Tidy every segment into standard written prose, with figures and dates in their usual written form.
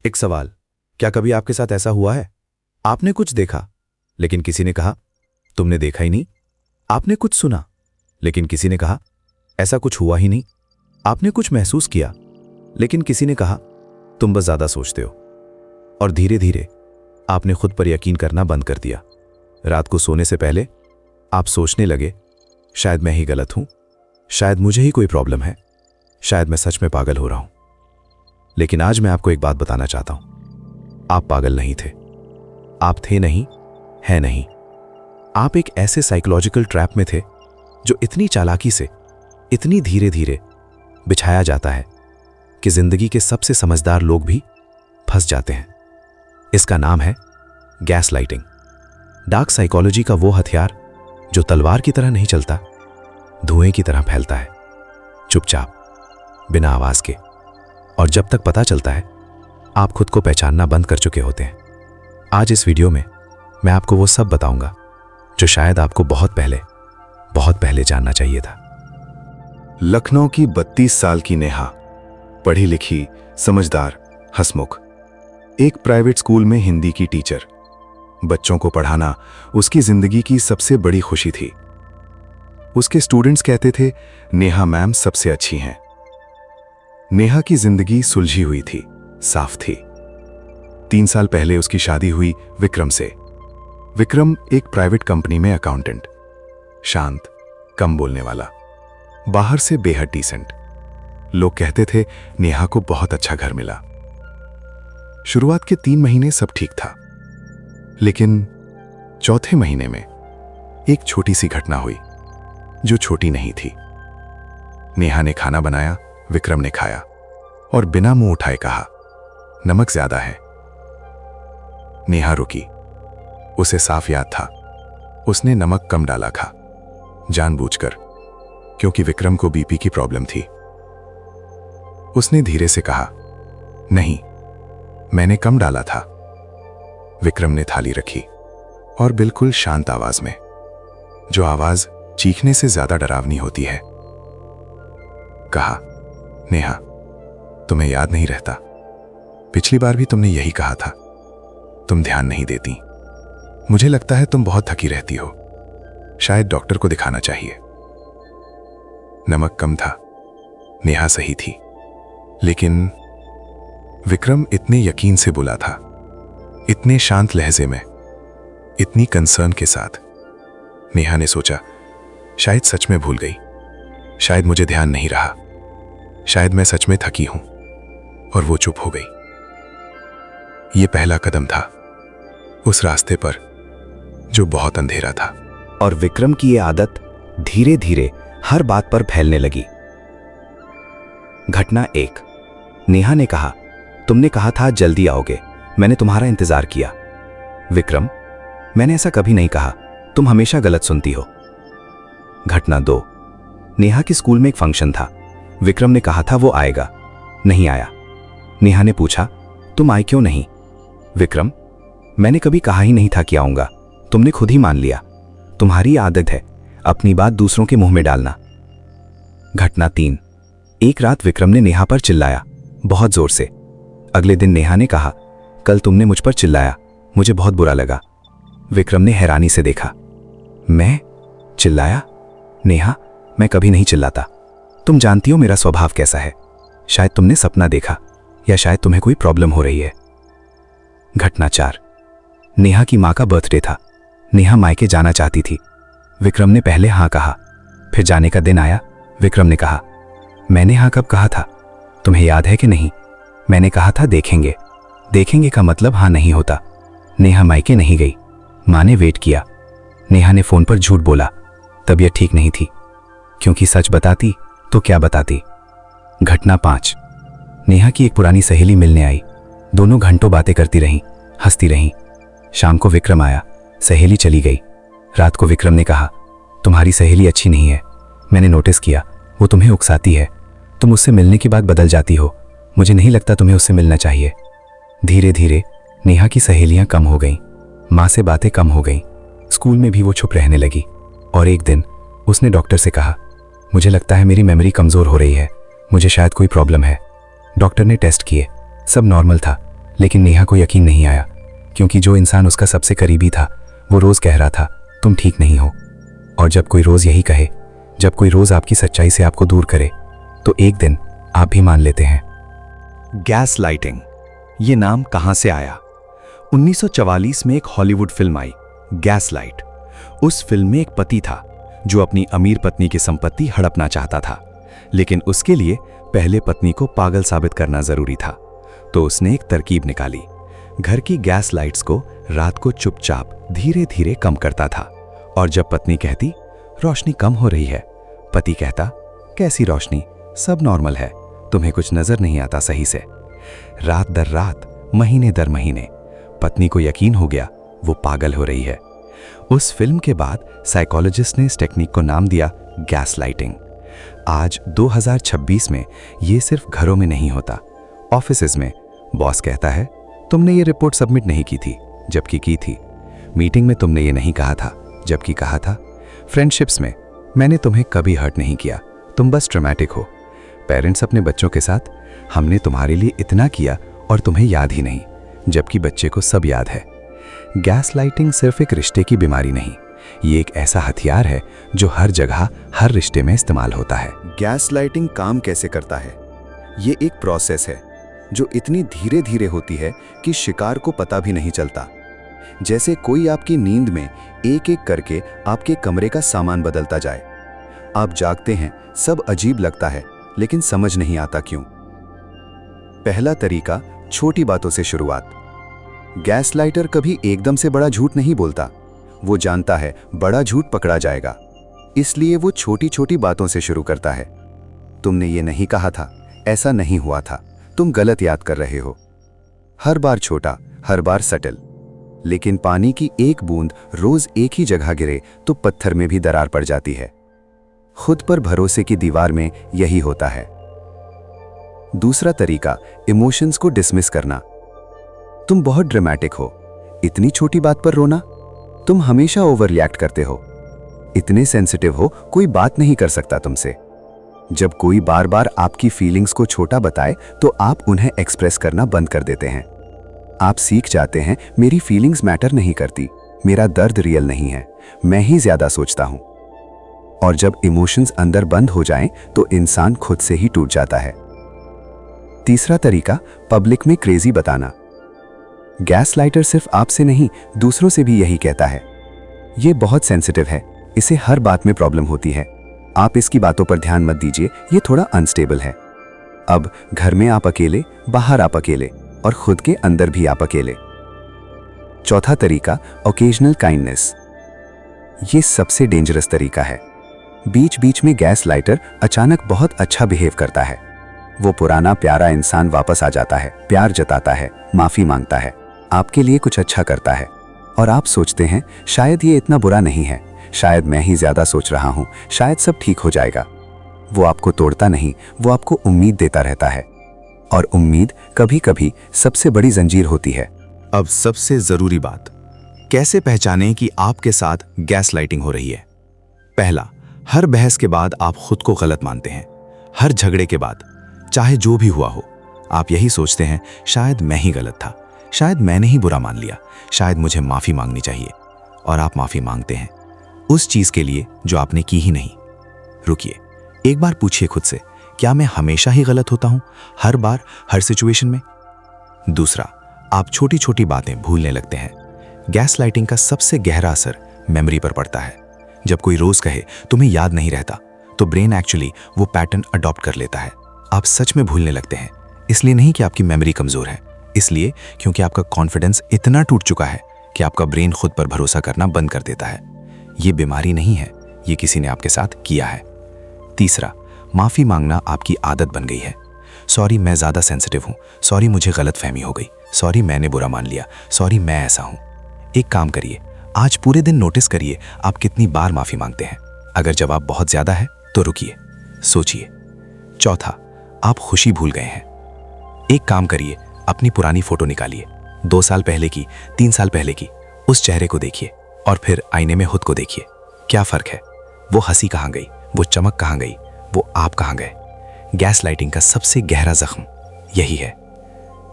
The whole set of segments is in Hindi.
एक सवाल, क्या कभी आपके साथ ऐसा हुआ है? आपने कुछ देखा, लेकिन किसी ने कहा तुमने देखा ही नहीं। आपने कुछ सुना, लेकिन किसी ने कहा ऐसा कुछ हुआ ही नहीं। आपने कुछ महसूस किया, लेकिन किसी ने कहा तुम बस ज्यादा सोचते हो। और धीरे धीरे आपने खुद पर यकीन करना बंद कर दिया। रात को सोने से पहले आप सोचने लगे, शायद मैं ही गलत हूं, शायद मुझे ही कोई प्रॉब्लम है, शायद मैं सच में पागल हो रहा हूं। लेकिन आज मैं आपको एक बात बताना चाहता हूं, आप पागल नहीं थे। आप थे नहीं, है नहीं। आप एक ऐसे साइकोलॉजिकल ट्रैप में थे जो इतनी चालाकी से, इतनी धीरे धीरे बिछाया जाता है कि जिंदगी के सबसे समझदार लोग भी फंस जाते हैं। इसका नाम है गैस लाइटिंग। डार्क साइकोलॉजी का वो हथियार जो तलवार की तरह नहीं चलता, धुएं की तरह फैलता है, चुपचाप, बिना आवाज के। और जब तक पता चलता है, आप खुद को पहचानना बंद कर चुके होते हैं। आज इस वीडियो में मैं आपको वो सब बताऊंगा जो शायद आपको बहुत पहले जानना चाहिए था। लखनऊ की 32 साल की नेहा, पढ़ी लिखी, समझदार, हंसमुख, एक प्राइवेट स्कूल में हिंदी की टीचर। बच्चों को पढ़ाना उसकी जिंदगी की सबसे बड़ी खुशी थी। उसके स्टूडेंट्स कहते थे, नेहा मैम सबसे अच्छी हैं। नेहा की जिंदगी सुलझी हुई थी, साफ थी। 3 साल पहले उसकी शादी हुई विक्रम से। विक्रम एक प्राइवेट कंपनी में अकाउंटेंट, शांत, कम बोलने वाला, बाहर से बेहद डिसेंट। लोग कहते थे नेहा को बहुत अच्छा घर मिला। शुरुआत के 3 महीने सब ठीक था, लेकिन चौथे महीने में एक छोटी सी घटना हुई जो छोटी नहीं थी। नेहा ने खाना बनाया, विक्रम ने खाया और बिना मुंह उठाए कहा, नमक ज्यादा है। नेहा रुकी। उसे साफ याद था, उसने नमक कम डाला था, जानबूझकर, क्योंकि विक्रम को बीपी की प्रॉब्लम थी। उसने धीरे से कहा, नहीं, मैंने कम डाला था। विक्रम ने थाली रखी और बिल्कुल शांत आवाज में, जो आवाज चीखने से ज्यादा डरावनी होती है, कहा, नेहा, तुम्हें याद नहीं रहता? पिछली बार भी तुमने यही कहा था। तुम ध्यान नहीं देती। मुझे लगता है तुम बहुत थकी रहती हो। शायद डॉक्टर को दिखाना चाहिए। नमक कम था, नेहा सही थी, लेकिन विक्रम इतने यकीन से बोला था, इतने शांत लहजे में, इतनी कंसर्न के साथ। नेहा ने सोचा, शायद सच में भूल गई, शायद मुझे ध्यान नहीं रहा, शायद मैं सच में थकी हूं। और वो चुप हो गई। ये पहला कदम था उस रास्ते पर जो बहुत अंधेरा था। और विक्रम की ये आदत धीरे धीरे हर बात पर फैलने लगी। घटना 1। नेहा ने कहा, तुमने कहा था जल्दी आओगे, मैंने तुम्हारा इंतजार किया। विक्रम, मैंने ऐसा कभी नहीं कहा, तुम हमेशा गलत सुनती हो। घटना 2। नेहा के स्कूल में एक फंक्शन था। विक्रम ने कहा था वो आएगा, नहीं आया। नेहा ने पूछा, तुम आए क्यों नहीं? विक्रम, मैंने कभी कहा ही नहीं था कि आऊंगा, तुमने खुद ही मान लिया। तुम्हारी आदत है अपनी बात दूसरों के मुंह में डालना। घटना 3। एक रात विक्रम ने नेहा पर चिल्लाया, बहुत जोर से। अगले दिन नेहा ने कहा, कल तुमने मुझ पर चिल्लाया, मुझे बहुत बुरा लगा। विक्रम ने हैरानी से देखा, मैं चिल्लाया? नेहा, मैं कभी नहीं चिल्लाता। तुम जानती हो मेरा स्वभाव कैसा है। शायद तुमने सपना देखा, या शायद तुम्हें कोई प्रॉब्लम हो रही है। घटना 4। नेहा की मां का बर्थडे था। नेहा मायके जाना चाहती थी। विक्रम ने पहले हाँ कहा, फिर जाने का दिन आया। विक्रम ने कहा, मैंने हाँ कब कहा था? तुम्हें याद है कि नहीं? मैंने कहा था देखेंगे। देखेंगे का मतलब हाँ नहीं होता। नेहा मायके नहीं गई। मां ने वेट किया। नेहा ने फोन पर झूठ बोला, तबीयत ठीक नहीं थी, क्योंकि सच बताती तो क्या बताती। घटना 5। नेहा की एक पुरानी सहेली मिलने आई। दोनों घंटों बातें करती रहीं, हंसती रहीं। शाम को विक्रम आया, सहेली चली गई। रात को विक्रम ने कहा, तुम्हारी सहेली अच्छी नहीं है, मैंने नोटिस किया, वो तुम्हें उकसाती है, तुम उससे मिलने के बाद बदल जाती हो, मुझे नहीं लगता तुम्हें उससे मिलना चाहिए। धीरे धीरे नेहा की सहेलियां कम हो गईं, माँ से बातें कम हो गईं, स्कूल में भी वो चुप रहने लगी। और एक दिन उसने डॉक्टर से कहा, मुझे लगता है मेरी मेमोरी कमज़ोर हो रही है, मुझे शायद कोई प्रॉब्लम है। डॉक्टर ने टेस्ट किए, सब नॉर्मल था, लेकिन नेहा को यकीन नहीं आया, क्योंकि जो इंसान उसका सबसे करीबी था वो रोज़ कह रहा था तुम ठीक नहीं हो। और जब कोई रोज़ यही कहे, जब कोई रोज़ आपकी सच्चाई से आपको दूर करे, तो एक दिन आप भी मान लेते हैं। गैस लाइटिंग, ये नाम कहां से आया? 1944 में एक हॉलीवुड फिल्म आई, गैस लाइट। उस फिल्म में एक पति था जो अपनी अमीर पत्नी की संपत्ति हड़पना चाहता था, लेकिन उसके लिए पहले पत्नी को पागल साबित करना जरूरी था। तो उसने एक तरकीब निकाली। घर की गैस लाइट्स को रात को चुपचाप धीरे धीरे कम करता था, और जब पत्नी कहती रोशनी कम हो रही है, पति कहता कैसी रोशनी, सब नॉर्मल है, तुम्हें कुछ नजर नहीं आता सही से। रात दर रात, महीने दर महीने पत्नी को यकीन हो गया वो पागल हो रही है। उस फिल्म के बाद साइकोलॉजिस्ट ने इस टेक्निक को नाम दिया गैस लाइटिंग। आज 2026 में ये सिर्फ घरों में नहीं होता, ऑफिसेज में बॉस कहता है तुमने ये रिपोर्ट सबमिट नहीं की थी, जबकि की थी। मीटिंग में तुमने ये नहीं कहा था, जबकि कहा था। फ्रेंडशिप्स में मैंने तुम्हें कभी हर्ट नहीं किया, तुम बस ड्रामेटिक हो। पेरेंट्स अपने बच्चों के साथ हमने तुम्हारे लिए इतना किया और तुम्हें याद ही नहीं, जबकि बच्चे को सब याद है। गैस लाइटिंग सिर्फ एक रिश्ते की बीमारी नहीं, ये एक ऐसा हथियार है जो हर जगह हर रिश्ते में इस्तेमाल होता है। गैस लाइटिंग काम कैसे करता है? ये एक प्रोसेस है जो इतनी धीरे धीरे होती है कि शिकार को पता भी नहीं चलता। जैसे कोई आपकी नींद में एक एक करके आपके कमरे का सामान बदलता जाए। आप जागते हैं, सब अजीब लगता है, लेकिन समझ नहीं आता क्यों। पहला तरीका, छोटी बातों से शुरुआत। गैस लाइटर कभी एकदम से बड़ा झूठ नहीं बोलता, वो जानता है बड़ा झूठ पकड़ा जाएगा, इसलिए वो छोटी छोटी बातों से शुरू करता है। तुमने ये नहीं कहा था, ऐसा नहीं हुआ था, तुम गलत याद कर रहे हो। हर बार छोटा, हर बार सटल। लेकिन पानी की एक बूंद रोज एक ही जगह गिरे तो पत्थर में भी दरार पड़ जाती है। खुद पर भरोसे की दीवार में यही होता है। दूसरा तरीका, इमोशंस को डिसमिस करना। तुम बहुत ड्रामेटिक हो, इतनी छोटी बात पर रोना, तुम हमेशा ओवर रिएक्ट करते हो, इतने सेंसिटिव हो, कोई बात नहीं कर सकता तुमसे। जब कोई बार बार आपकी फीलिंग्स को छोटा बताए तो आप उन्हें एक्सप्रेस करना बंद कर देते हैं। आप सीख जाते हैं मेरी फीलिंग्स मैटर नहीं करती, मेरा दर्द रियल नहीं है, मैं ही ज्यादा सोचता हूं। और जब इमोशंस अंदर बंद हो जाएं तो इंसान खुद से ही टूट जाता है। तीसरा तरीका, पब्लिक में क्रेजी बताना। गैस लाइटर सिर्फ आपसे नहीं, दूसरों से भी यही कहता है, ये बहुत सेंसिटिव है, इसे हर बात में प्रॉब्लम होती है, आप इसकी बातों पर ध्यान मत दीजिए, ये थोड़ा अनस्टेबल है। अब घर में आप अकेले, बाहर आप अकेले, और खुद के अंदर भी आप अकेले। चौथा तरीका, ओकेजनल काइंडनेस। ये सबसे डेंजरस तरीका है। बीच बीच में गैस लाइटर अचानक बहुत अच्छा बिहेव करता है। वो पुराना प्यारा इंसान वापस आ जाता है, प्यार जताता है, माफी मांगता है, आपके लिए कुछ अच्छा करता है, और आप सोचते हैं शायद ये इतना बुरा नहीं है, शायद मैं ही ज्यादा सोच रहा हूं, शायद सब ठीक हो जाएगा। वो आपको तोड़ता नहीं, वो आपको उम्मीद देता रहता है, और उम्मीद कभी कभी सबसे बड़ी जंजीर होती है। अब सबसे जरूरी बात, कैसे पहचानें कि आपके साथ गैस लाइटिंग हो रही है? पहला, हर बहस के बाद आप खुद को गलत मानते हैं। हर झगड़े के बाद, चाहे जो भी हुआ हो, आप यही सोचते हैं शायद मैं ही गलत था, शायद मैंने ही बुरा मान लिया, शायद मुझे माफी मांगनी चाहिए, और आप माफी मांगते हैं उस चीज के लिए जो आपने की ही नहीं। रुकिए, एक बार पूछिए खुद से, क्या मैं हमेशा ही गलत होता हूं, हर बार, हर सिचुएशन में? दूसरा, आप छोटी छोटी बातें भूलने लगते हैं। गैस लाइटिंग का सबसे गहरा असर मेमोरी पर पड़ता है। जब कोई रोज कहे तुम्हें याद नहीं रहता, तो ब्रेन एक्चुअली वो पैटर्न अडॉप्ट कर लेता है। आप सच में भूलने लगते हैं, इसलिए नहीं कि आपकी मेमोरी कमजोर है, इसलिए क्योंकि आपका कॉन्फिडेंस इतना टूट चुका है कि आपका ब्रेन खुद पर भरोसा करना बंद कर देता है। ये बीमारी नहीं है, ये किसी ने आपके साथ किया है। तीसरा, माफी मांगना आपकी आदत बन गई है। सॉरी मैं ज्यादा सेंसिटिव हूं, सॉरी मुझे गलतफहमी हो गई, सॉरी मैंने बुरा मान लिया, सॉरी मैं ऐसा हूं। एक काम करिए, आज पूरे दिन नोटिस करिए आप कितनी बार माफी मांगते हैं। अगर जवाब बहुत ज्यादा है तो रुकिए, सोचिए। चौथा, आप खुशी भूल गए हैं। एक काम करिए, अपनी पुरानी फोटो निकालिए, 2 साल पहले की, 3 साल पहले की, उस चेहरे को देखिए, और फिर आईने में खुद को देखिए। क्या फर्क है? वो हंसी कहां गई, वो चमक कहां गई, वो आप कहां गए? गैस लाइटिंग का सबसे गहरा जख्म यही है।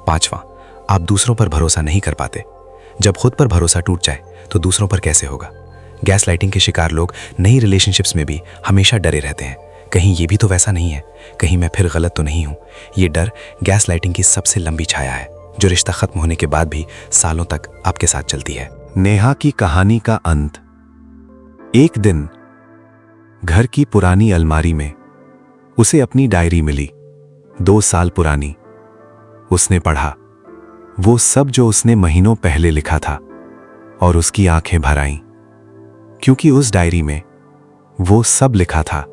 पांचवा, आप दूसरों पर भरोसा नहीं कर पाते। जब खुद पर भरोसा टूट जाए तो दूसरों पर कैसे होगा? गैस लाइटिंग के शिकार लोग नई रिलेशनशिप्स में भी हमेशा डरे रहते हैं, कहीं ये भी तो वैसा नहीं है, कहीं मैं फिर गलत तो नहीं हूँ। ये डर गैस लाइटिंग की सबसे लंबी छाया है, जो रिश्ता खत्म होने के बाद भी सालों तक आपके साथ चलती है। नेहा की कहानी का अंत। एक दिन घर की पुरानी अलमारी में उसे अपनी डायरी मिली, 2 साल पुरानी। उसने पढ़ा वो सब जो उसने महीनों पहले लिखा था और उसकी आंखें भर आईं, क्योंकि उस डायरी में वो सब लिखा था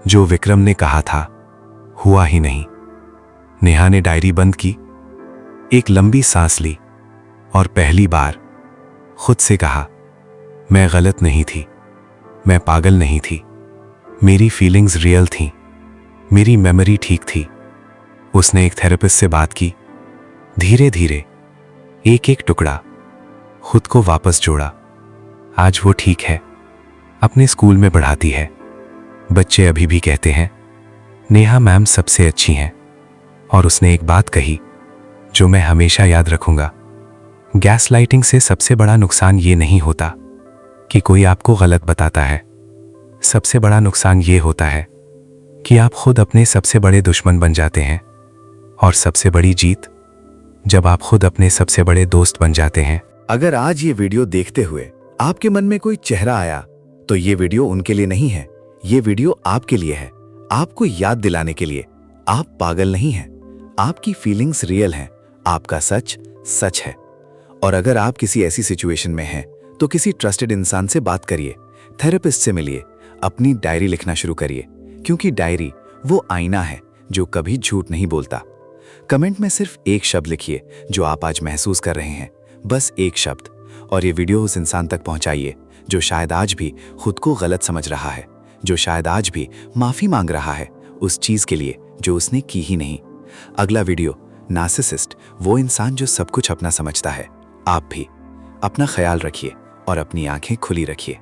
जो विक्रम ने कहा था, हुआ ही नहीं। नेहा ने डायरी बंद की, एक लंबी सांस ली और पहली बार खुद से कहा, मैं गलत नहीं थी, मैं पागल नहीं थी, मेरी फीलिंग्स रियल थीं, मेरी मेमोरी ठीक थी। उसने एक थेरेपिस्ट से बात की, धीरे धीरे एक एक टुकड़ा खुद को वापस जोड़ा। आज वो ठीक है, अपने स्कूल में पढ़ाती है। बच्चे अभी भी कहते हैं नेहा मैम सबसे अच्छी हैं। और उसने एक बात कही जो मैं हमेशा याद रखूंगा, गैस लाइटिंग से सबसे बड़ा नुकसान ये नहीं होता कि कोई आपको गलत बताता है, सबसे बड़ा नुकसान ये होता है कि आप खुद अपने सबसे बड़े दुश्मन बन जाते हैं। और सबसे बड़ी जीत जब आप खुद अपने सबसे बड़े दोस्त बन जाते हैं। अगर आज ये वीडियो देखते हुए आपके मन में कोई चेहरा आया तो ये वीडियो उनके लिए नहीं है, ये वीडियो आपके लिए है, आपको याद दिलाने के लिए आप पागल नहीं हैं, आपकी फीलिंग्स रियल हैं, आपका सच सच है। और अगर आप किसी ऐसी सिचुएशन में हैं तो किसी ट्रस्टेड इंसान से बात करिए, थेरेपिस्ट से मिलिए, अपनी डायरी लिखना शुरू करिए, क्योंकि डायरी वो आईना है जो कभी झूठ नहीं बोलता। कमेंट में सिर्फ एक शब्द लिखिए जो आप आज महसूस कर रहे हैं, बस एक शब्द, और ये वीडियो उस इंसान तक पहुंचाइए जो शायद आज भी खुद को गलत समझ रहा है, जो शायद आज भी माफी मांग रहा है उस चीज के लिए जो उसने की ही नहीं। अगला वीडियो नार्सिसिस्ट, वो इंसान जो सब कुछ अपना समझता है। आप भी अपना ख्याल रखिए और अपनी आंखें खुली रखिए।